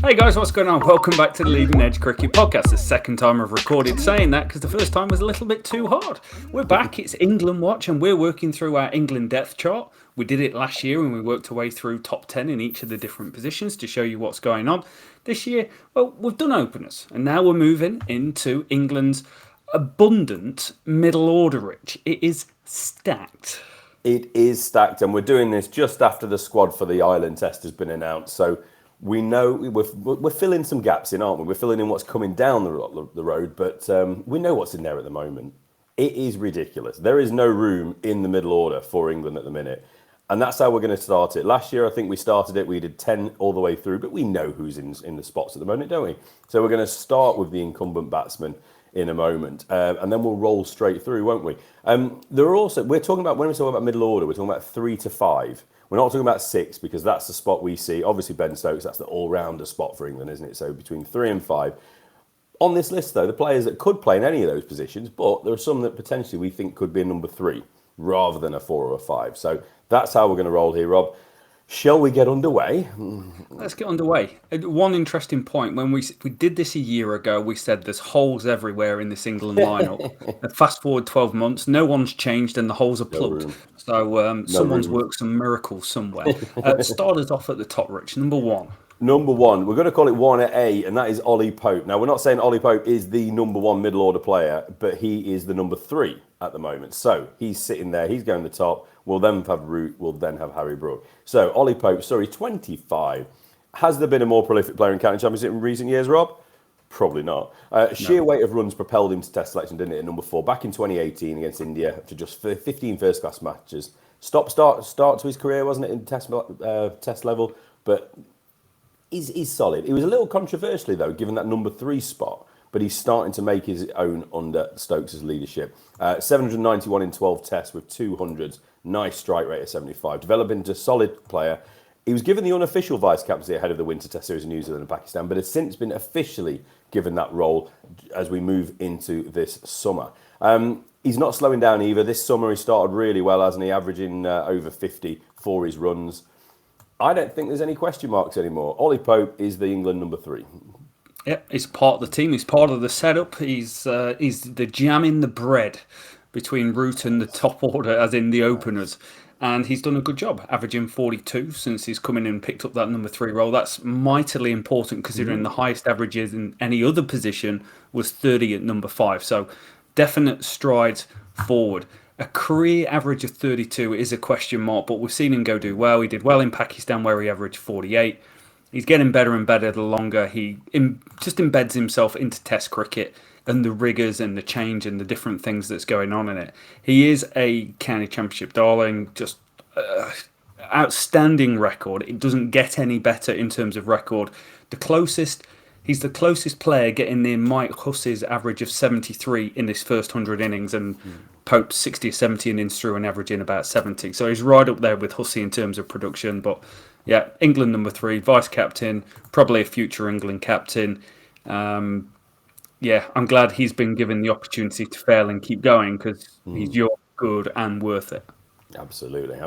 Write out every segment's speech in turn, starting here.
Hey guys, what's going on? Welcome back to the Leading Edge Cricket Podcast. The second time I've recorded saying that because the first time was a little bit too hard. We're back, it's England Watch, and we're working through our England depth chart. We did it last year and we worked our way through top 10 in each of the different positions to show you what's going on. This year, well, we've done openers, and now we're moving into England's abundant middle order, Rich. It is stacked. It is stacked, and we're doing this just after the squad for the Ireland test has been announced. So we know we're filling some gaps in, aren't we? We're filling in what's coming down the road, but we know what's in there at the moment. It is ridiculous. There is no room in the middle order for England at the minute. And that's how we're going to start it. Last year, I think we started it. We did 10 all the way through, but we know who's in the spots at the moment, don't we? So we're going to start with the incumbent batsman in a moment, and then we'll roll straight through, won't we? There are also, we're talking about, when we're talking about middle order, we're talking about 3 to 5. We're not talking about 6 because that's the spot we see. Obviously, Ben Stokes, that's the all-rounder spot for England, isn't it? So between 3 and 5. On this list, though, the players that could play in any of those positions, but there are some that potentially we think could be a number 3 rather than a 4 or a 5. So that's how we're going to roll here, Rob. Shall we get underway? Let's get underway. One interesting point, when we did this a year ago, we said there's holes everywhere in this England lineup. Fast forward 12 months, no one's changed and the holes are plugged. So someone's worked some miracles somewhere. Start us off at the top, Rich. Number 1. Number 1, we're going to call it 1A, and that is Ollie Pope. Now, we're not saying Ollie Pope is the number 1 middle order player, but he is the number 3 at the moment. So he's sitting there, he's going the top. We'll then have Root, we'll then have Harry Brook. So Ollie Pope, 25. Has there been a more prolific player in county championship in recent years, Rob? Probably not. Sheer weight of runs propelled him to test selection, didn't it, at number 4 back in 2018 against India to just 15 first-class matches. Start to his career, wasn't it, in test level? But he's solid. It was a little controversially, though, given that number 3 spot, but he's starting to make his own under Stokes' leadership. 791 in 12 tests with 200s. Nice strike rate of 75. Developing into a solid player. He was given the unofficial vice captaincy ahead of the Winter Test Series in New Zealand and Pakistan, but has since been officially given that role as we move into this summer. He's not slowing down either. This summer he started really well, hasn't he? Averaging over 50 for his runs. I don't think there's any question marks anymore. Ollie Pope is the England number 3. Yeah, he's part of the team. He's part of the setup. He's the jam in the bread between Root and the top order, as in the openers. And he's done a good job, averaging 42 since he's come in and picked up that number 3 role. That's mightily important considering the highest averages in any other position was 30 at number 5. So definite strides forward. A career average of 32 is a question mark, but we've seen him do well. He did well in Pakistan where he averaged 48. He's getting better and better the longer he just embeds himself into Test cricket and the rigours and the change and the different things that's going on in it. He is a county championship darling, just outstanding record. It doesn't get any better in terms of record. He's the closest player getting near Mike Hussey's average of 73 in his first 100 innings, and Pope's 60 or 70 innings through and averaging about 70. So he's right up there with Hussey in terms of production. But yeah, England number 3, vice captain, probably a future England captain. Yeah, I'm glad he's been given the opportunity to fail and keep going because he's good and worth it. Absolutely.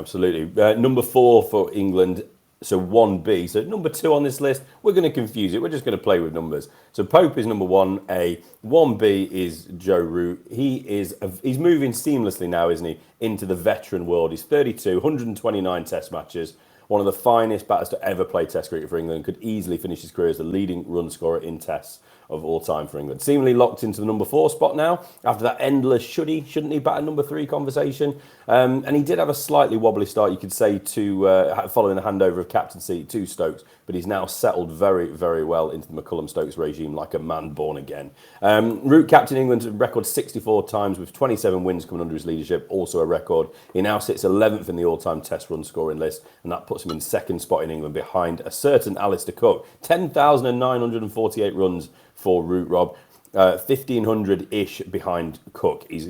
Number 4 for England, so 1B. So number 2 on this list, we're going to confuse it. We're just going to play with numbers. So Pope is number 1A. 1B is Joe Root. He's moving seamlessly now, isn't he, into the veteran world. He's 32, 129 test matches. One of the finest batters to ever play Test cricket for England. Could easily finish his career as the leading run scorer in tests of all time for England. Seemingly locked into the number 4 spot now after that endless shouldn't he bat a number 3 conversation. And he did have a slightly wobbly start, you could say, to following the handover of captaincy to Stokes, but he's now settled very, very well into the McCullum-Stokes regime like a man born again. Root captain England's record 64 times with 27 wins coming under his leadership, also a record. He now sits 11th in the all-time Test run scoring list, and that puts him in 2nd spot in England behind a certain Alistair Cook. 10,948 runs for Root, Rob. 1,500-ish behind Cook. He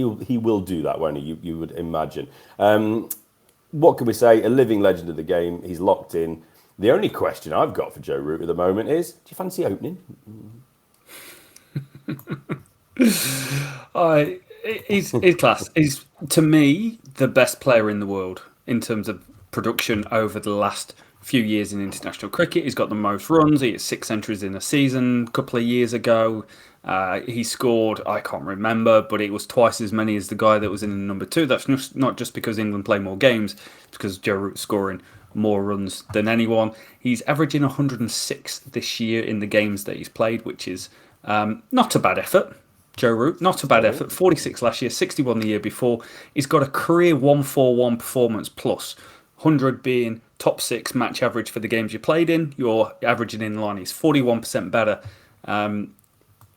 will do that, won't he? You would imagine. What can we say? A living legend of the game. He's locked in. The only question I've got for Joe Root at the moment is: do you fancy opening? He's class. He's, to me, the best player in the world in terms of production over the last few years in international cricket. He's got the most runs. He had 6 centuries in a season a couple of years ago. He scored, I can't remember, but it was twice as many as the guy that was in number 2. That's not just because England play more games, it's because Joe Root's scoring more runs than anyone. He's averaging 106 this year in the games that he's played, which is not a bad effort. Joe Root, not a bad effort. 46 last year, 61 the year before. He's got a career 141 performance plus, 100 being top 6 match average for the games you played in. Your averaging in line is 41% better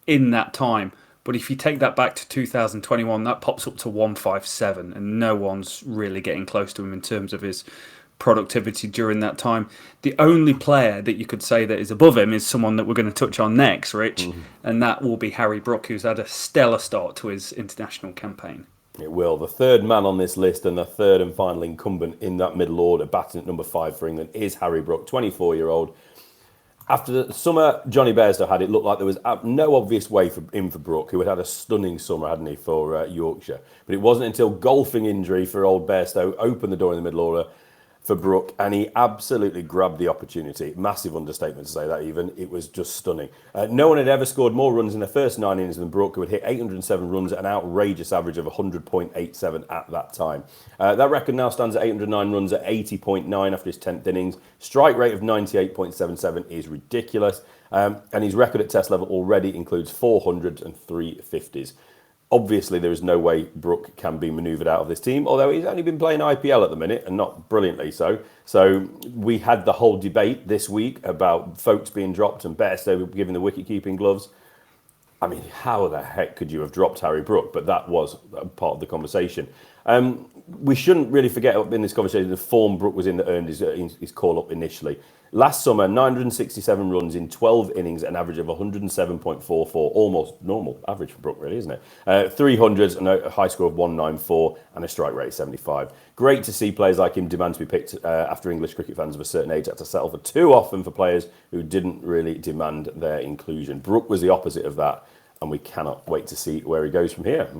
in that time. But if you take that back to 2021, that pops up to 157, and no one's really getting close to him in terms of his productivity during that time. The only player that you could say that is above him is someone that we're going to touch on next, Rich, and that will be Harry Brook, who's had a stellar start to his international campaign. It will. The third man on this list and the third and final incumbent in that middle order, batting at number 5 for England, is Harry Brook, 24-year-old. After the summer Johnny Bairstow had, it looked like there was no obvious way for Brook, who had a stunning summer, hadn't he, for Yorkshire. But it wasn't until golfing injury for old Bairstow opened the door in the middle order for Brook, and he absolutely grabbed the opportunity. Massive understatement to say that, even. It was just stunning. No one had ever scored more runs in the first 9 innings than Brook, who had hit 807 runs at an outrageous average of 100.87 at that time. That record now stands at 809 runs at 80.9 after his 10th innings. Strike rate of 98.77 is ridiculous. And his record at Test level already includes 400s and 350s. Obviously, there is no way Brook can be manoeuvred out of this team, although he's only been playing IPL at the minute, and not brilliantly so. So we had the whole debate this week about Folkes being dropped and Bairstow giving the wicket-keeping gloves. I mean, how the heck could you have dropped Harry Brook? But that was part of the conversation. We shouldn't really forget in this conversation the form Brook was in that earned his call-up initially. Last summer, 967 runs in 12 innings, an average of 107.44, almost normal average for Brook, really, isn't it? 300s and a high score of 194 and a strike rate of 75. Great to see players like him demand to be picked after English cricket fans of a certain age had to settle for too often for players who didn't really demand their inclusion. Brook was the opposite of that, and we cannot wait to see where he goes from here.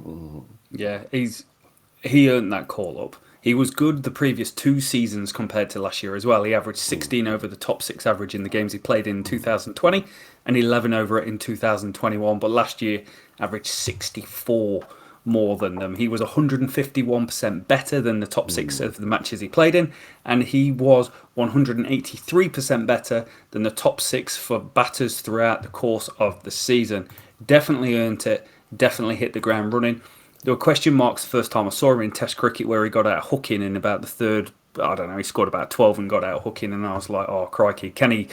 Yeah, he earned that call-up. He was good the previous 2 seasons compared to last year as well. He averaged 16 over the top 6 average in the games he played in 2020 and 11 over it in 2021. But last year, averaged 64 more than them. He was 151% better than the top 6 of the matches he played in. And he was 183% better than the top 6 for batters throughout the course of the season. Definitely earned it. Definitely hit the ground running. There were question marks the first time I saw him in Test cricket where he got out hooking in about the third. I don't know. He scored about 12 and got out hooking, and I was like, "Oh crikey, can he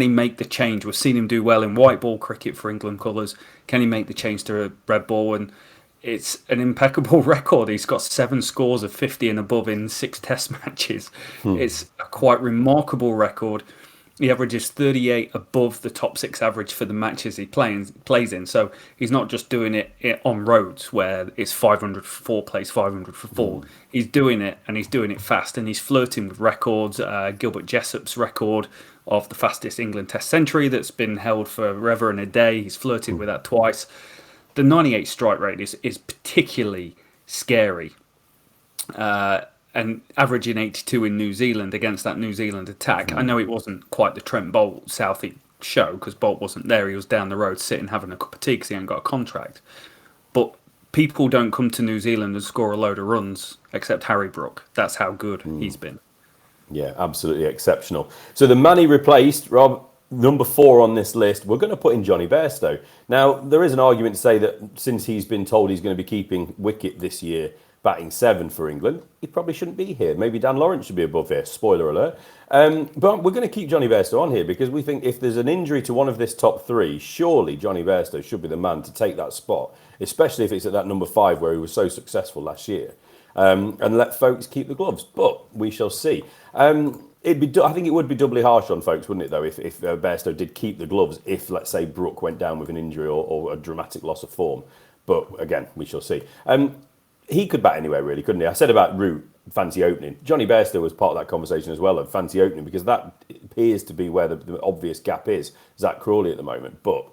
make the change?" We've seen him do well in white ball cricket for England colours. Can he make the change to red ball? And it's an impeccable record. He's got 7 scores of 50 and above in 6 Test matches. It's a quite remarkable record. He averages 38 above the top 6 average for the matches he plays in. So he's not just doing it on roads where it's 500 for 4 plays, 500 for 4. He's doing it, and he's doing it fast, and he's flirting with records. Gilbert Jessop's record of the fastest England Test century that's been held forever and a day. He's flirted with that twice. The 98 strike rate is particularly scary. And averaging 82 in New Zealand against that New Zealand attack. I know it wasn't quite the Trent Bolt Southie show because Bolt wasn't there. He was down the road sitting having a cup of tea because he hadn't got a contract. But people don't come to New Zealand and score a load of runs except Harry Brook. That's how good he's been. Yeah, absolutely exceptional. So the man he replaced, Rob, number 4 on this list, we're going to put in Johnny Bairstow. Now, there is an argument to say that since he's been told he's going to be keeping wicket this year, batting 7 for England, he probably shouldn't be here. Maybe Dan Lawrence should be above here. Spoiler alert. But we're going to keep Johnny Bairstow on here because we think if there's an injury to one of this top 3, surely Johnny Bairstow should be the man to take that spot, especially if it's at that number 5 where he was so successful last year. And let Folkes keep the gloves. But we shall see. I think it would be doubly harsh on Folkes, wouldn't it, though, if Bairstow did keep the gloves if, let's say, Brook went down with an injury or a dramatic loss of form. But, again, we shall see. He could bat anywhere, really, couldn't he? I said about Root, fancy opening. Johnny Bairstow was part of that conversation as well, of fancy opening, because that appears to be where the obvious gap is. Zach Crawley at the moment, but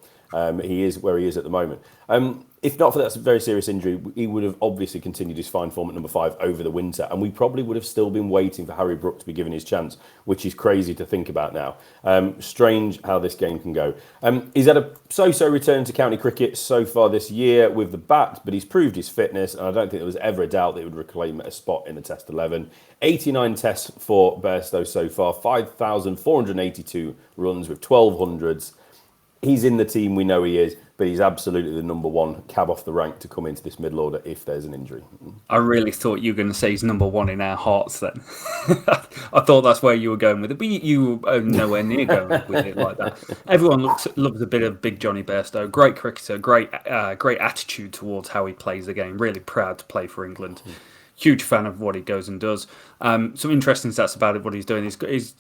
he is where he is at the moment. if not for that very serious injury, he would have obviously continued his fine form at number 5 over the winter, and we probably would have still been waiting for Harry Brook to be given his chance, which is crazy to think about now. Strange how this game can go. He's had a so-so return to county cricket so far this year with the bat, but he's proved his fitness, and I don't think there was ever a doubt that he would reclaim a spot in the Test 11. 89 tests for Bairstow so far, 5,482 runs with 1,200s. He's in the team, we know he is, but he's absolutely the number one cab off the rank to come into this middle order if there's an injury. I really thought you were going to say he's number one in our hearts then. I thought that's where you were going with it, but you were nowhere near going with it like that. Everyone loves a bit of big Johnny Bairstow. Great cricketer, great attitude towards how he plays the game. Really proud to play for England. Huge fan of what he goes and does. Some interesting stats about it, what he's doing.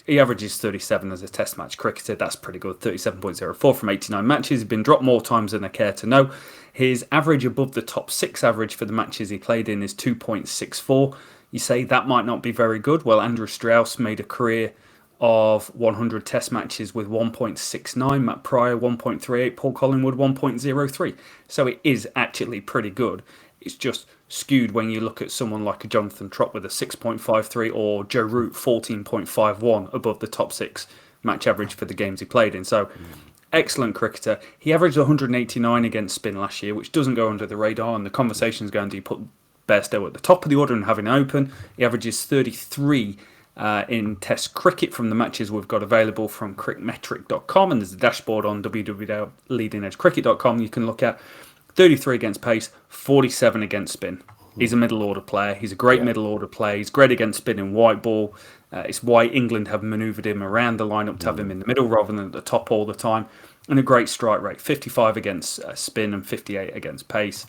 He averages 37 as a test match cricketer. That's pretty good. 37.04 from 89 matches. He's been dropped more times than I care to know. His average above the top 6 average for the matches he played in is 2.64. You say that might not be very good. Well, Andrew Strauss made a career of 100 test matches with 1.69. Matt Pryor 1.38. Paul Collingwood 1.03. So it is actually pretty good. It's just skewed when you look at someone like a Jonathan Trott with a 6.53 or Joe Root 14.51 above the top 6 match average for the games he played in. So excellent cricketer. He averaged 189 against spin last year, which doesn't go under the radar, and the conversation's going, do you put Bairstow at the top of the order and have him open? He averages 33 in Test cricket from the matches we've got available from crickmetric.com, and there's a dashboard on www.leadingedgecricket.com you can look at. 33 against pace, 47 against spin. He's a middle order player. He's a great middle order player. He's great against spin and white ball. It's why England have manoeuvred him around the lineup to have him in the middle rather than at the top all the time. And a great strike rate, 55 against spin and 58 against pace.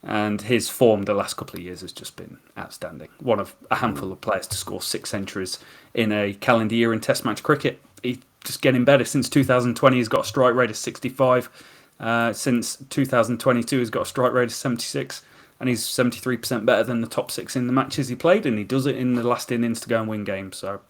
And his form the last couple of years has just been outstanding. One of a handful of players to score 6 centuries in a calendar year in Test match cricket. He's just getting better. Since 2020, he's got a strike rate of 65. Since 2022, he's got a strike rate of 76, and he's 73% better than the top 6 in the matches he played, and he does it in the last innings to go and win games. So,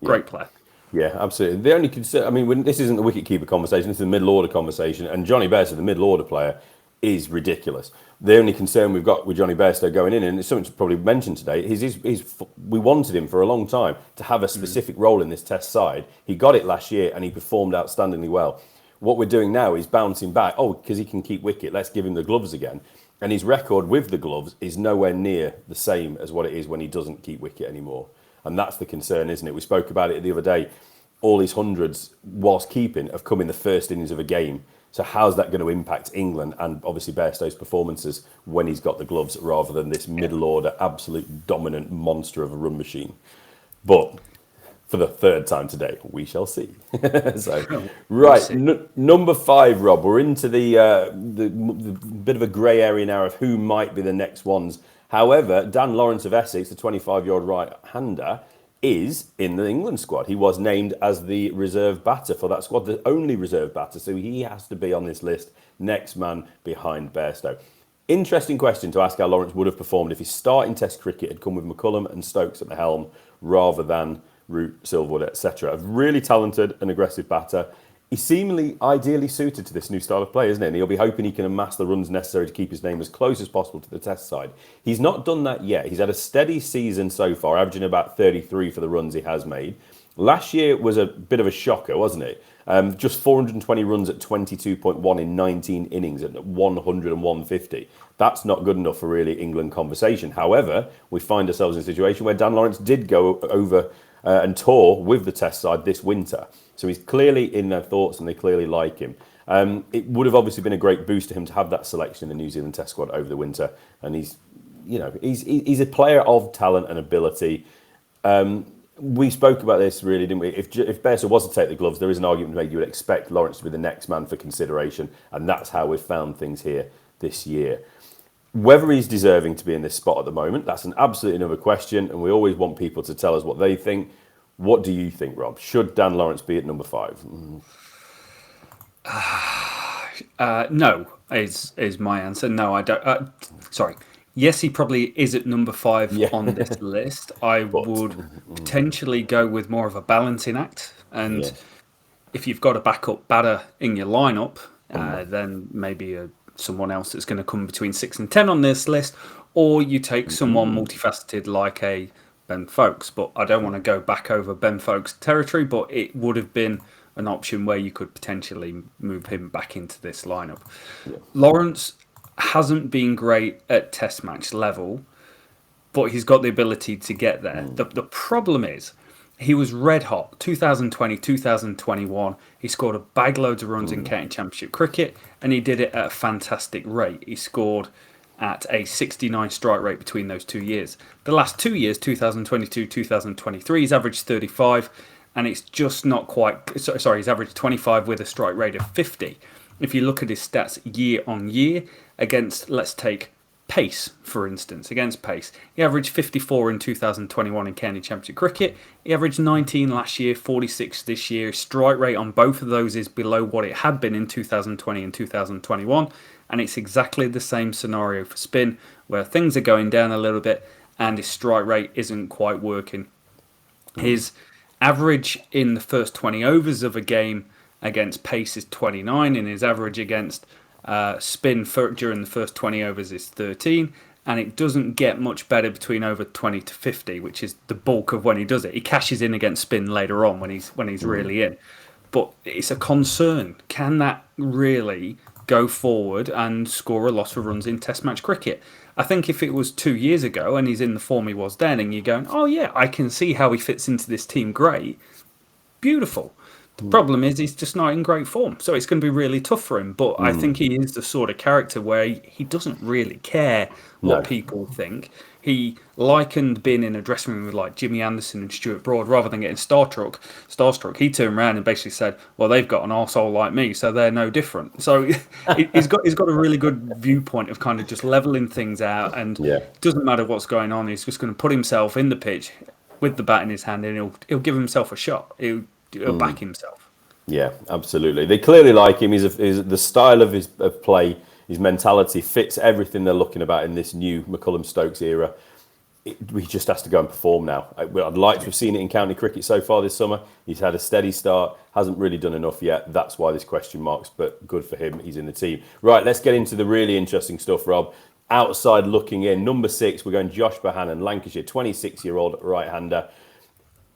great player. Yeah, absolutely. The only concern, I mean, this isn't the wicket-keeper conversation, this is the middle-order conversation, and Johnny Bairstow, the middle-order player, is ridiculous. The only concern we've got with Johnny Bairstow going in, and it's something to probably mention today, is we wanted him for a long time to have a specific role in this Test side. He got it last year, and he performed outstandingly well. What we're doing now is bouncing back. Oh, because he can keep wicket, let's give him the gloves again. And his record with the gloves is nowhere near the same as what it is when he doesn't keep wicket anymore. And that's the concern, isn't it? We spoke about it the other day. All his hundreds, whilst keeping, have come in the first innings of a game. So how's that going to impact England and obviously Bairstow's performances when he's got the gloves rather than this middle order, absolute dominant monster of a run machine? But for the third time today, we shall see. So, right, number 5, Rob. We're into the bit of a grey area now of who might be the next ones. However, Dan Lawrence of Essex, the 25-year-old right-hander, is in the England squad. He was named as the reserve batter for that squad, the only reserve batter. So he has to be on this list, next man behind Bairstow. Interesting question to ask how Lawrence would have performed if his starting Test cricket had come with McCullum and Stokes at the helm rather than Root, Silverwood, etc. A really talented and aggressive batter. He's seemingly ideally suited to this new style of play, isn't he? And he'll be hoping he can amass the runs necessary to keep his name as close as possible to the Test side. He's not done that yet. He's had a steady season so far, averaging about 33 for the runs he has made. Last year was a bit of a shocker, wasn't it? Just 420 runs at 22.1 in 19 innings at 100 and 150. That's not good enough for really England conversation. However, we find ourselves in a situation where Dan Lawrence did go over and tour with the Test side this winter. So he's clearly in their thoughts and they clearly like him. It would have obviously been a great boost to him to have that selection in the New Zealand Test squad over the winter. And he's a player of talent and ability. We spoke about this really, didn't we? If Bairstow was to take the gloves, there is an argument to make you would expect Lawrence to be the next man for consideration. And that's how we've found things here this year. Whether he's deserving to be in this spot at the moment, that's an absolutely another question. And we always want people to tell us what they think. What do you think, Rob? Should Dan Lawrence be at number 5? No, is my answer. No, I don't. Sorry. Yes, he probably is at number 5 on this list. I would potentially go with more of a balancing act. And if you've got a backup batter in your lineup, then maybe someone else that's going to come between 6 and 10 on this list, or you take someone multifaceted like a Ben Folkes. But I don't want to go back over Ben Folkes territory, but it would have been an option where you could potentially move him back into this lineup. Yeah. Lawrence hasn't been great at test match level, but he's got the ability to get there. The problem is, he was red hot 2020, 2021. He scored a bag loads of runs in county championship cricket, and he did it at a fantastic rate. He scored at a 69 strike rate between those 2 years. The last 2 years, 2022, 2023, he's averaged 35, and it's just not quite... Sorry, he's averaged 25 with a strike rate of 50. If you look at his stats year on year against, let's take pace, for instance, against pace. He averaged 54 in 2021 in county championship cricket. He averaged 19 last year, 46 this year. His strike rate on both of those is below what it had been in 2020 and 2021. And it's exactly the same scenario for spin, where things are going down a little bit and his strike rate isn't quite working. His average in the first 20 overs of a game against pace is 29, and his average against spin during the first 20 overs is 13, and it doesn't get much better between over 20 to 50, which is the bulk of when he does it. He cashes in against spin later on when he's really in. But it's a concern. Can that really go forward and score a lot of runs in test match cricket? I think if it was 2 years ago and he's in the form he was then, and you're going, oh yeah, I can see how he fits into this team great, beautiful. The problem is he's just not in great form, so it's going to be really tough for him. But I think he is the sort of character where he doesn't really care what people think. He likened being in a dressing room with like Jimmy Anderson and Stuart Broad, rather than getting starstruck. He turned around and basically said, "Well, they've got an arsehole like me, so they're no different." So he's got a really good viewpoint of kind of just leveling things out, and it doesn't matter what's going on. He's just going to put himself in the pitch with the bat in his hand, and he'll give himself a shot. He'll back himself. Yeah, absolutely. They clearly like him. He's the style of his play, his mentality fits everything they're looking about in this new McCullum-Stokes era. He just has to go and perform now. I'd like to have seen it in county cricket so far this summer. He's had a steady start, hasn't really done enough yet. That's why there's question marks, but good for him. He's in the team. Right, let's get into the really interesting stuff, Rob. Outside looking in, number 6, we're going Josh Bohannon, Lancashire, 26-year-old right-hander.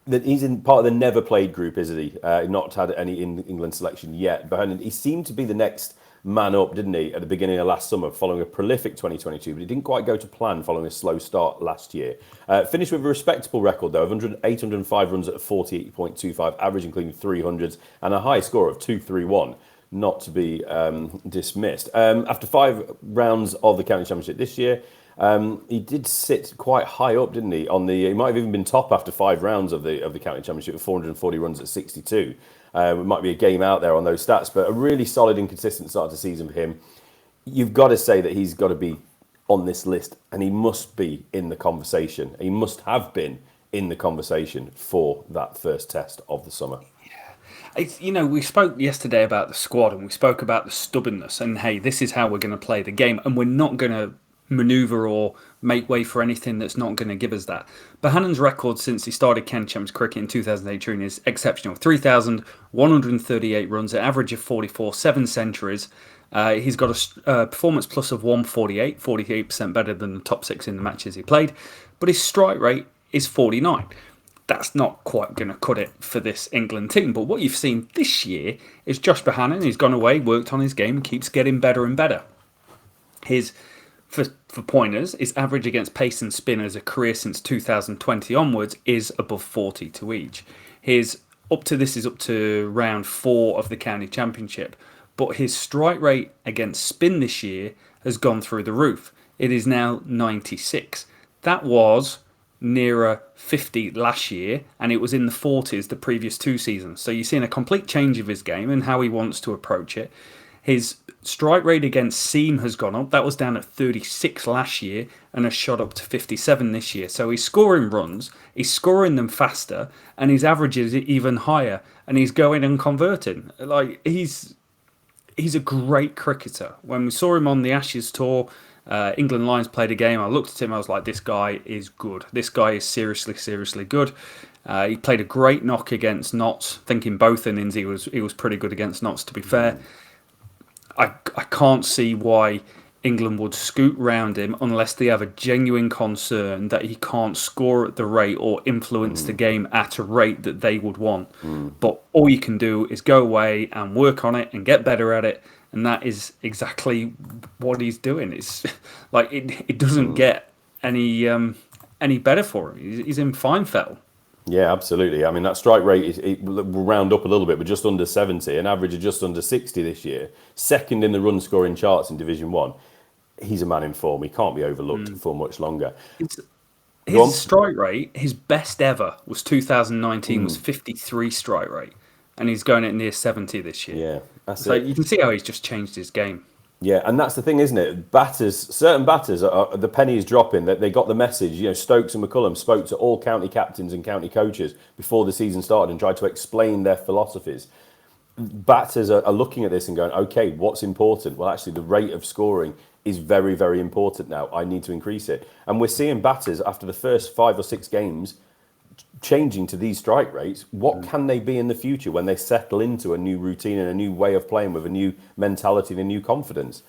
He's in part of the never played group, isn't he? Not had any in England selection yet. But he seemed to be the next man up, didn't he, at the beginning of last summer, following a prolific 2022, but it didn't quite go to plan following a slow start last year. Finished with a respectable record, though, of 805 runs at a 48.25 average, including 300s, and a high score of 231, not to be dismissed. After 5 rounds of the county championship this year, he did sit quite high up, didn't he? He might have even been top after 5 rounds of the county championship with 440 runs at 62. It might be a game out there on those stats, but a really solid and consistent start to the season for him. You've got to say that he's got to be on this list, and he must be in the conversation. He must have been in the conversation for that first test of the summer. We spoke yesterday about the squad, and we spoke about the stubbornness, and hey, this is how we're going to play the game, and we're not going to manoeuvre or make way for anything that's not going to give us that. Bohannon's record since he started County Champions cricket in 2018 is exceptional. 3,138 runs, an average of 44, 7 centuries. He's got a performance plus of 148, 48% better than the top 6 in the matches he played. But his strike rate is 49. That's not quite going to cut it for this England team. But what you've seen this year is Josh Bohannon. He's gone away, worked on his game, and keeps getting better and better. For pointers, his average against pace and spin as a career since 2020 onwards is above 40 to each. This is up to round 4 of the county championship, but his strike rate against spin this year has gone through the roof. It is now 96. That was nearer 50 last year, and it was in the 40s the previous 2 seasons. So you're seeing a complete change of his game and how he wants to approach it. His strike rate against seam has gone up. That was down at 36 last year and has shot up to 57 this year. So he's scoring runs, he's scoring them faster, and his average is even higher. And he's going and converting. He's a great cricketer. When we saw him on the Ashes tour, England Lions played a game. I looked at him. I was like, this guy is good. This guy is seriously, seriously good. He played a great knock against Notts. I think in both innings he was pretty good against Notts, to be fair. I can't see why England would scoot round him unless they have a genuine concern that he can't score at the rate or influence the game at a rate that they would want. But all you can do is go away and work on it and get better at it, and that is exactly what he's doing. It's like it doesn't get any better for him. He's in fine fettle. Yeah, absolutely. I mean, that strike rate will round up a little bit, but just under 70, an average of just under 60 this year. Second in the run scoring charts in Division 1. He's a man in form. He can't be overlooked for much longer. His strike rate, his best ever was 2019, was 53 strike rate. And he's going at near 70 this year. Yeah, that's so it. You can see how he's just changed his game. Yeah, and that's the thing, isn't it? Certain batters, the penny is dropping. That they got the message. You know, Stokes and McCullum spoke to all county captains and county coaches before the season started and tried to explain their philosophies. Batters are looking at this and going, okay, what's important? Well, actually, the rate of scoring is very, very important now. I need to increase it. And we're seeing batters after the first 5 or 6 games changing to these strike rates. What can they be in the future when they settle into a new routine and a new way of playing with a new mentality and a new confidence?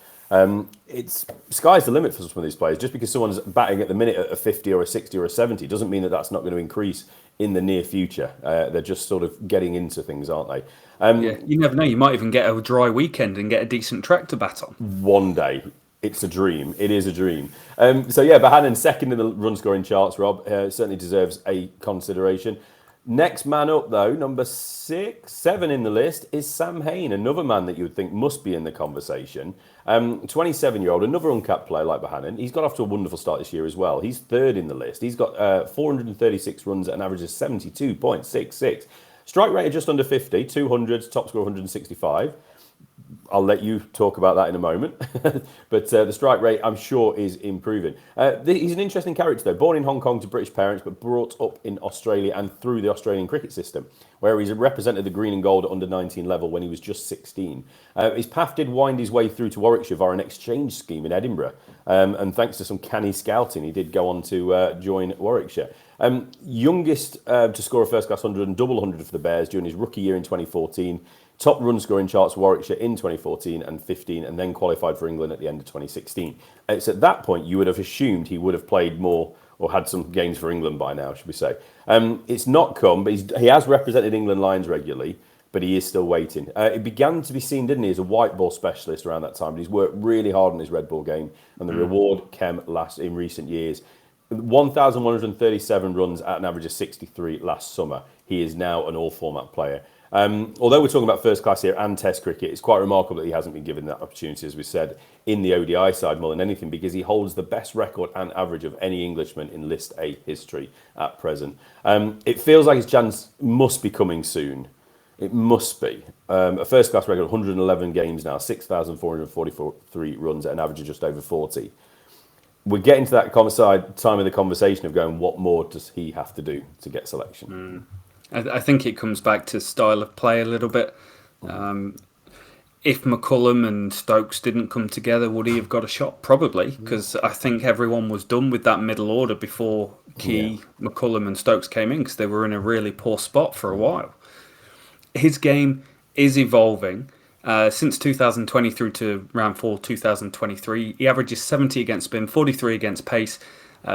It's sky's the limit for some of these players. Just because someone's batting at the minute at a 50 or a 60 or a 70 doesn't mean that that's not going to increase in the near future. They're just sort of getting into things, aren't they? Yeah, you never know. You might even get a dry weekend and get a decent track to bat on. One day. It's a dream. It is a dream. So yeah, Bohannon second in the run scoring charts, Rob, certainly deserves a consideration. Next man up, though, number 7 in the list is Sam Hain, another man that you would think must be in the conversation. 27-year-old, another uncapped player like Bohannon. He's got off to a wonderful start this year as well. He's third in the list. He's got 436 runs at an average of 72.66. Strike rate of just under 50, 200, top score 165. I'll let you talk about that in a moment. But the strike rate, I'm sure, is improving. He's an interesting character, though. Born in Hong Kong to British parents, but brought up in Australia and through the Australian cricket system, where he's represented the green and gold at under 19 level when he was just 16. His path did wind his way through to Warwickshire via an exchange scheme in Edinburgh. And thanks to some canny scouting, he did go on to join Warwickshire. Youngest to score a first-class 100 and double 100 for the Bears during his rookie year in 2014. Top run scoring charts Warwickshire in 2014 and 15, and then qualified for England at the end of 2016. It's at that point you would have assumed he would have played more or had some games for England by now, should we say. It's not come, but he has represented England Lions regularly, but he is still waiting. It began to be seen, didn't he, as a white ball specialist around that time, but he's worked really hard on his red ball game, and the reward came in recent years. 1,137 runs at an average of 63 last summer. He is now an all-format player. Although we're talking about first class here and Test cricket, it's quite remarkable that he hasn't been given that opportunity, as we said, in the ODI side more than anything, because he holds the best record and average of any Englishman in List A history at present. It feels like his chance must be coming soon. It must be. A first class record, 111 games now, 6,443 runs at an average of just over 40. We're getting to that time of the conversation of going, what more does he have to do to get selection? I think it comes back to style of play a little bit. If McCullum and Stokes didn't come together, would he have got a shot? Probably, because I think everyone was done with that middle order before Key, McCullum and Stokes came in, because they were in a really poor spot for a while. His game is evolving. Since 2020 through to round 4, 2023, he averages 70 against spin, 43 against pace,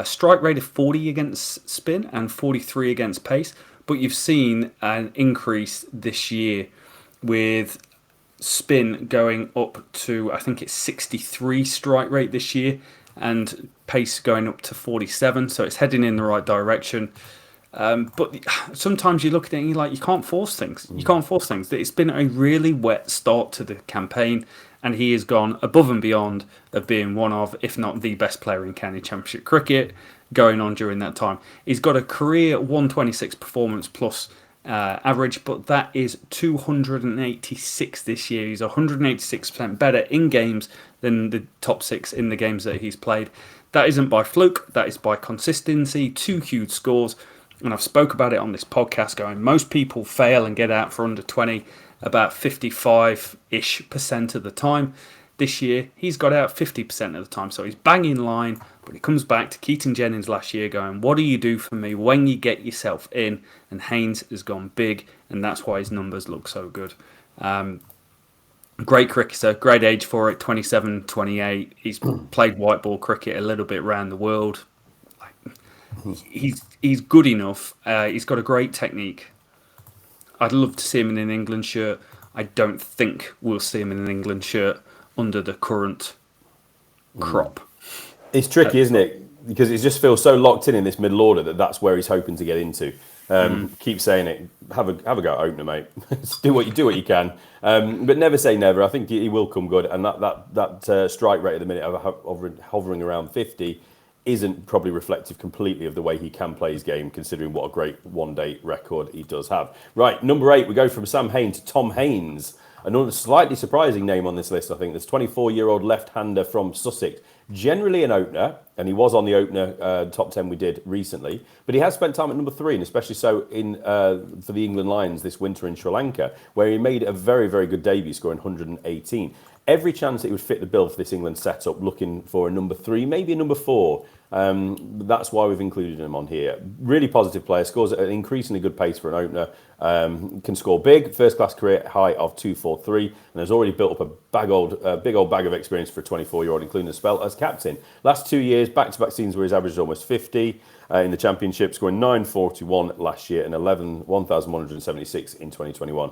strike rate of 40 against spin and 43 against pace. But you've seen an increase this year with spin going up to, I think it's 63 strike rate this year, and pace going up to 47. So it's heading in the right direction. But sometimes you look at it and you're like, you can't force things. You can't force things. It's been a really wet start to the campaign, and he has gone above and beyond of being one of, if not the best player in county championship cricket going on during that time. He's got a career 126 performance plus average, but that is 286 this year. He's 186% better in games than the top 6 in the games that he's played. That isn't by fluke, that is by consistency. 2 huge scores, and I've spoke about it on this podcast going, most people fail and get out for under 20 about 55-ish% of the time. This year, he's got out 50% of the time, so he's bang in line. But it comes back to Keaton Jennings last year going, what do you do for me when you get yourself in? And Haynes has gone big, and that's why his numbers look so good. Great cricketer, great age for it, 27, 28. He's played white ball cricket a little bit around the world. He's good enough. He's got a great technique. I'd love to see him in an England shirt. I don't think we'll see him in an England shirt under the current crop. It's tricky, isn't it? Because it just feels so locked in this middle order that's where he's hoping to get into. Keep saying it. Have a go at opener, mate. do what you can, but never say never. I think he will come good, and that strike rate at the minute of hovering around 50 isn't probably reflective completely of the way he can play his game, considering what a great one-day record he does have. Right, number 8, we go from Sam Hain to Tom Haynes. Another slightly surprising name on this list, I think. This 24-year-old left-hander from Sussex. Generally an opener, and he was on the opener top 10 we did recently, but he has spent time at number 3, and especially so in for the England Lions this winter in Sri Lanka, where he made a very, very good debut, scoring 118. Every chance that he would fit the bill for this England setup, looking for a number 3, maybe a number 4. That's why we've included him on here. Really positive player, scores at an increasingly good pace for an opener, can score big, first class career high of 243, and has already built up a big old bag of experience for a 24-year-old, including a spell as captain. Last 2 years, back-to-back seasons where he's averaged almost 50 in the Championship, scoring 941 last year and 1,176 in 2021.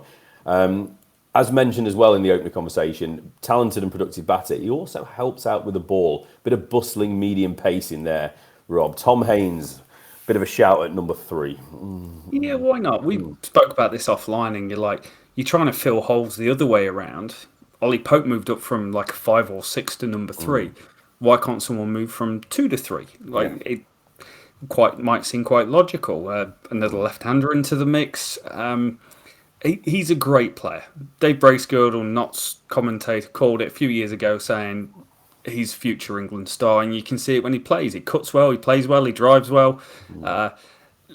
As mentioned as well in the opener conversation, talented and productive batter. He also helps out with the ball. Bit of bustling medium pace in there, Rob. Tom Haynes, bit of a shout at number 3. Yeah, why not? We spoke about this offline, and you're trying to fill holes the other way around. Ollie Pope moved up from like 5 or 6 to number 3. Why can't someone move from 2 to 3? It might seem quite logical. Another left-hander into the mix. He's a great player. Dave Bracegirdle, Notts commentator, called it a few years ago, saying he's future England star, and you can see it when he plays. He cuts well, he plays well, he drives well.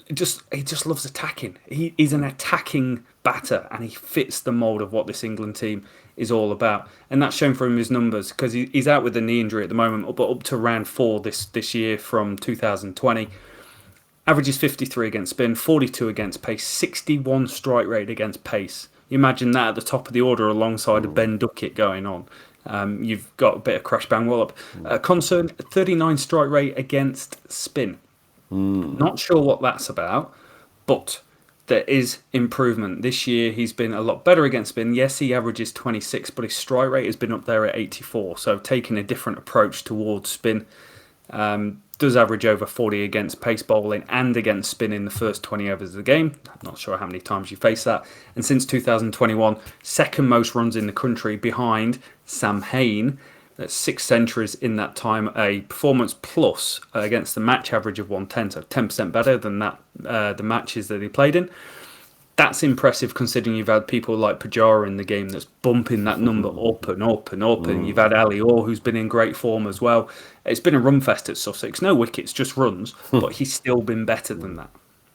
He just loves attacking. He's an attacking batter, and he fits the mould of what this England team is all about. And that's shown from his numbers, because he's out with a knee injury at the moment, but up to round 4 this year from 2020. Averages 53 against spin, 42 against pace, 61 strike rate against pace. You imagine that at the top of the order alongside a Ben Duckett going on. You've got a bit of crash bang wallop. Concern, 39 strike rate against spin. Not sure what that's about, but there is improvement. This year he's been a lot better against spin. Yes, he averages 26, but his strike rate has been up there at 84. So taking a different approach towards spin. Does average over 40 against pace bowling and against spin in the first 20 overs of the game. I'm not sure how many times you face that. And since 2021, second most runs in the country behind Sam Hain. That's 6 centuries in that time. A performance plus against the match average of 110, so 10% better than that the matches that he played in. That's impressive considering you've had people like Pujara in the game that's bumping that number up and up and up. And you've had Ali Orr, who's been in great form as well. It's been a run fest at Sussex. No wickets, just runs. But he's still been better than that.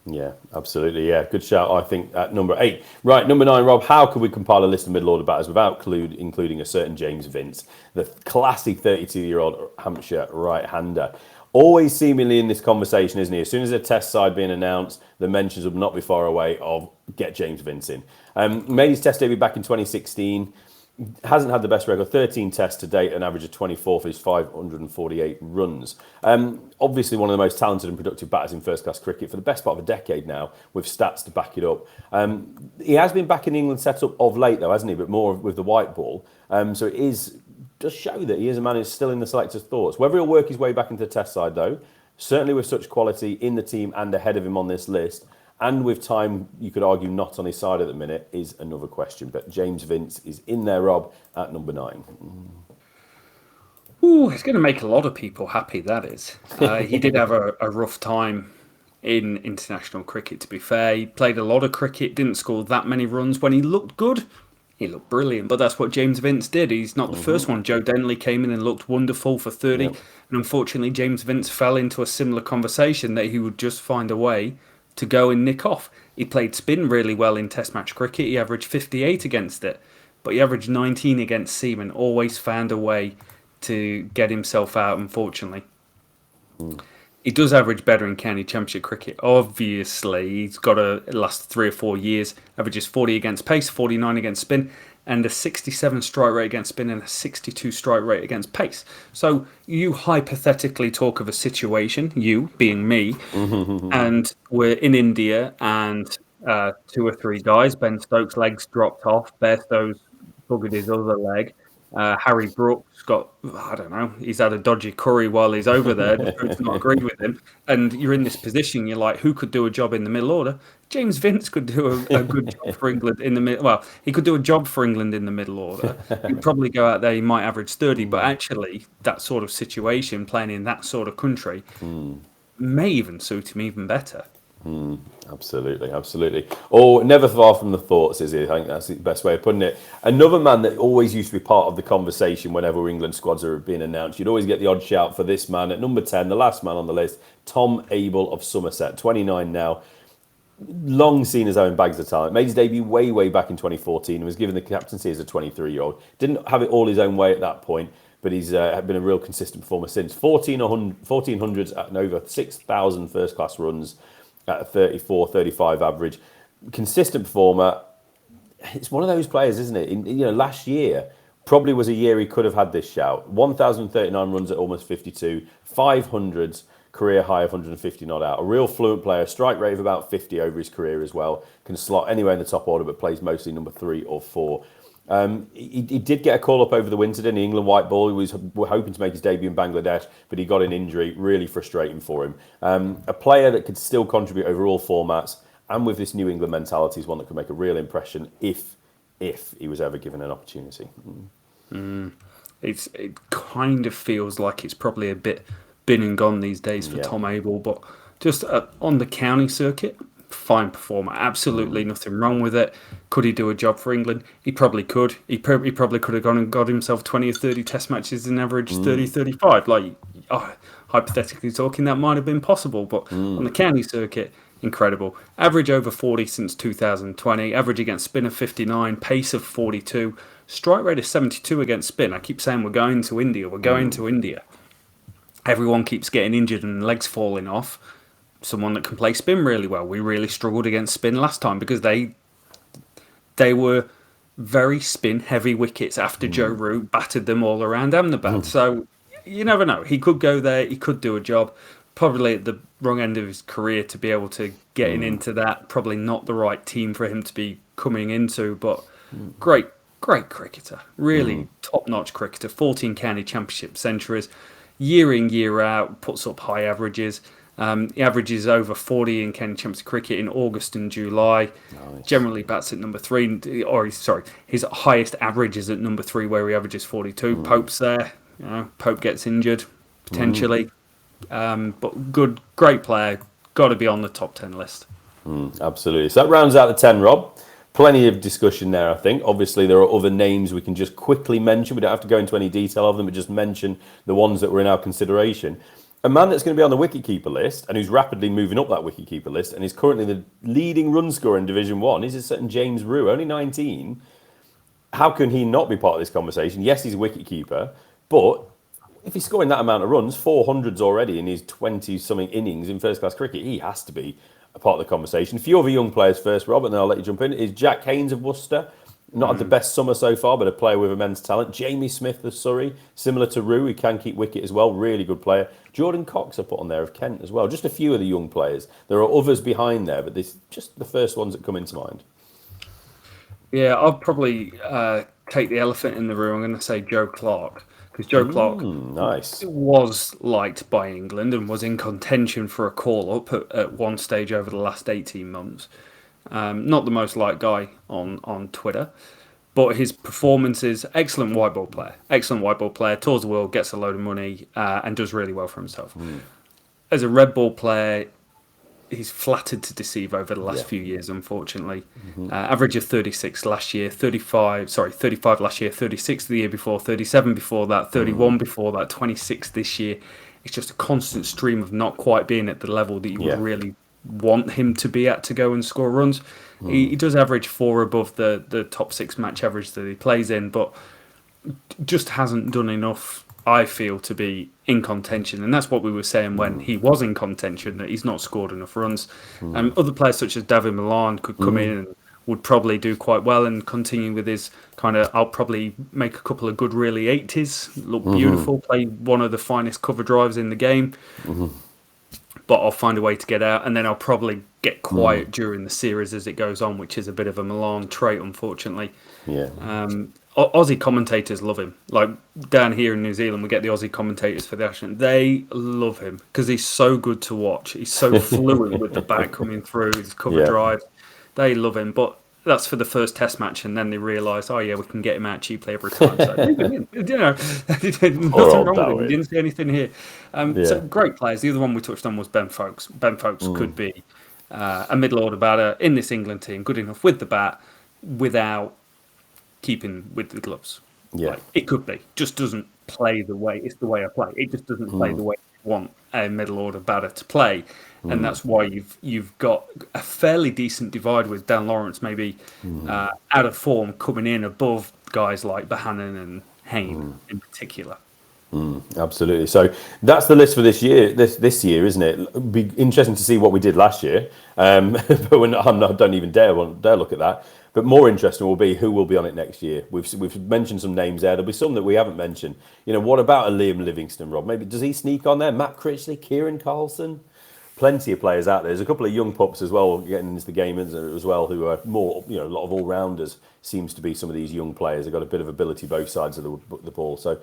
Yeah, absolutely. Yeah, good shout, I think, at number 8. Right, number 9, Rob, how could we compile a list of middle-order batters without including a certain James Vince, the classic 32-year-old Hampshire right-hander? Always seemingly in this conversation, isn't he? As soon as a test side being announced, the mentions will not be far away of get James Vince in. Made his test debut back in 2016. Hasn't had the best record, 13 tests to date, an average of 24 for his 548 runs. Obviously one of the most talented and productive batters in first-class cricket for the best part of a decade now, with stats to back it up. He has been back in the England setup of late, though, hasn't he? But more with the white ball. So it does show that he is a man who's still in the selector's thoughts. Whether he'll work his way back into the test side, though, certainly with such quality in the team and ahead of him on this list, and with time, you could argue, not on his side at the minute, is another question. But James Vince is in there, Rob, at number 9. Ooh, it's going to make a lot of people happy, that is. He did have a rough time in international cricket, to be fair. He played a lot of cricket, didn't score that many runs. When he looked good, he looked brilliant. But that's what James Vince did. He's not the first one. Joe Denley came in and looked wonderful for 30. Yep. And unfortunately, James Vince fell into a similar conversation that he would just find a way to go and nick off. He played spin really well in Test match cricket. He averaged 58 against it, but he averaged 19 against seamen. Always found a way to get himself out, unfortunately. He does average better in county championship cricket. Obviously, he's got a last 3 or 4 years, averages 40 against pace, 49 against spin, and a 67 strike rate against spin and a 62 strike rate against pace. So you hypothetically talk of a situation, you being me, and we're in India and 2 or 3 guys, Ben Stokes' legs dropped off, Bairstow's buggered his other leg. Harry Brooks got, I don't know, he's had a dodgy curry while he's over there. The coach not agreed with him. And you're in this position, you're like, who could do a job in the middle order? James Vince could do a good job for England in the middle. Well, he could do a job for England in the middle order. He'd probably go out there, he might average 30, but actually, that sort of situation, playing in that sort of country, may even suit him even better. Absolutely, absolutely. Or never far from the thoughts, is he? I think that's the best way of putting it. Another man that always used to be part of the conversation whenever England squads are being announced, you'd always get the odd shout for this man at number 10, the last man on the list, Tom Abel of Somerset, 29 now. Long seen as having bags of talent. Made his debut way back in 2014 and was given the captaincy as a 23-year-old. Didn't have it all his own way at that point, but he's been a real consistent performer since. 1400s and over 6,000 first-class runs at a 34, 35 average. Consistent performer. It's one of those players, isn't it? Last year probably was a year he could have had this shout. 1,039 runs at almost 52, 500s, career high of 150 not out. A real fluent player, strike rate of about 50 over his career as well. Can slot anywhere in the top order, but plays mostly number 3 or 4. He did get a call up over the winter, didn't he? England white ball. He was hoping to make his debut in Bangladesh, but he got an injury. Really frustrating for him. A player that could still contribute over all formats, and with this New England mentality, is one that could make a real impression if he was ever given an opportunity. It kind of feels like it's probably a bit been and gone these days for Tom Abel, but just on the county circuit, fine performer. Absolutely nothing wrong with it. Could he do a job for England? He probably could. He probably could have gone and got himself 20 or 30 test matches and averaged 30, 35. Hypothetically talking, that might have been possible, but on the county circuit, incredible. Average over 40 since 2020. Average against spin of 59. Pace of 42. Strike rate of 72 against spin. I keep saying we're going to India. We're going to India. Everyone keeps getting injured and legs falling off. Someone that can play spin really well. We really struggled against spin last time because they were very spin heavy wickets after Joe Root battered them all around Ahmedabad. So you never know. He could go there. He could do a job. Probably at the wrong end of his career to be able to get into that. Probably not the right team for him to be coming into. But great cricketer. Really top-notch cricketer. 14 county championship centuries. Year in, year out. Puts up high averages. He averages over 40 in county championship cricket in August and July. Nice. Generally bats at number 3, his highest average is at number 3 where he averages 42. Pope's there. Pope gets injured potentially, but great player. Got to be on the top 10 list. Absolutely. So that rounds out the 10, Rob. Plenty of discussion there, I think. Obviously, there are other names we can just quickly mention. We don't have to go into any detail of them, but just mention the ones that were in our consideration. A man that's going to be on the wicketkeeper list and who's rapidly moving up that wicketkeeper list and is currently the leading run scorer in Division 1 is a certain James Rue, only 19. How can he not be part of this conversation? Yes, he's a wicketkeeper, but if he's scoring that amount of runs, 400s already in his 20-something innings in first-class cricket, he has to be a part of the conversation. A few other young players first, Rob, and then I'll let you jump in, is Jack Haynes of Worcester. Not had the best summer so far, but a player with immense talent. Jamie Smith of Surrey, similar to Rue, he can keep wicket as well. Really good player. Jordan Cox I put on there of Kent as well. Just a few of the young players. There are others behind there, but this just the first ones that come into mind. Yeah, I'll probably take the elephant in the room. I'm going to say Joe Clark. Because Joe Clark was liked by England and was in contention for a call-up at one stage over the last 18 months. Not the most liked guy on Twitter, but his performances, excellent white ball player, tours the world, gets a load of money, and does really well for himself. As a red ball player, he's flattered to deceive over the last few years, unfortunately. Average of 36 last year, 35 last year, 36 the year before, 37 before that, 31 before that, 26 this year. It's just a constant stream of not quite being at the level that you would really want him to be at to go and score runs. He does average 4 above the top 6 match average that he plays in, but just hasn't done enough I feel to be in contention, and that's what we were saying when he was in contention, that he's not scored enough runs. Other players such as David Milan could come in and would probably do quite well and continue with his kind of. I'll probably make a couple of good really 80s, look beautiful, play one of the finest cover drives in the game. But I'll find a way to get out, and then I'll probably get quiet during the series as it goes on, which is a bit of a Milan trait, unfortunately. Yeah. Aussie commentators love him. Like down here in New Zealand, we get the Aussie commentators for the action. They love him because he's so good to watch. He's so fluent with the bat coming through, his cover drive. They love him, but that's for the first test match, and then they realise, oh yeah, we can get him out cheaply every time. So, nothing wrong with him. We didn't see anything here. So great players. The other one we touched on was Ben Foakes. Ben Foakes could be a middle order batter in this England team, good enough with the bat, without keeping with the gloves. Yeah, it could be. Just doesn't play the way it's the way I play. It just doesn't play the way you want a middle order batter to play. And that's why you've got a fairly decent divide with Dan Lawrence, maybe out of form, coming in above guys like Bohannon and Hayne in particular. Absolutely. So that's the list for this year. This year, isn't it? It'll be interesting to see what we did last year. But don't even dare look at that. But more interesting will be who will be on it next year. We've mentioned some names there. There'll be some that we haven't mentioned. What about a Liam Livingston, Rob? Maybe does he sneak on there? Matt Critchley, Kieran Carlson. Plenty of players out there. There's a couple of young pups as well getting into the game as well, who are more, a lot of all-rounders. Seems to be some of these young players. They've got a bit of ability both sides of the ball. So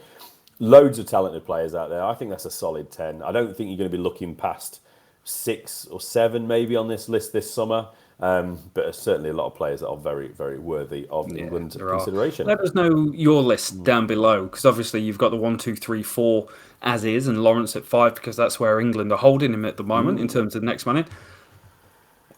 loads of talented players out there. I think that's a solid 10. I don't think you're going to be looking past 6 or 7 maybe on this list this summer. But there's certainly a lot of players that are very, very worthy of England's consideration. Let us know your list down below, because obviously you've got the 1, 2, 3, 4 as is, and Lawrence at 5, because that's where England are holding him at the moment in terms of next man in.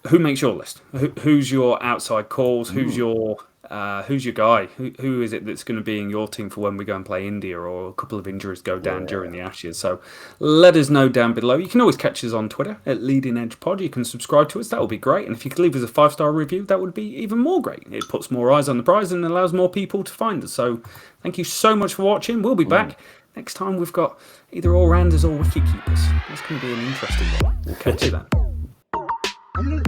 Who makes your list? Who's your outside calls? Who's your guy? Who is it that's going to be in your team for when we go and play India, or a couple of injuries go down during the Ashes? So let us know down below. You can always catch us on Twitter at Leading Edge Pod. You can subscribe to us. That would be great. And if you could leave us a 5-star review, that would be even more great. It puts more eyes on the prize and allows more people to find us. So thank you so much for watching. We'll be back. Next time we've got either all-rounders or wicket keepers. That's going to be an interesting one. We'll catch you then.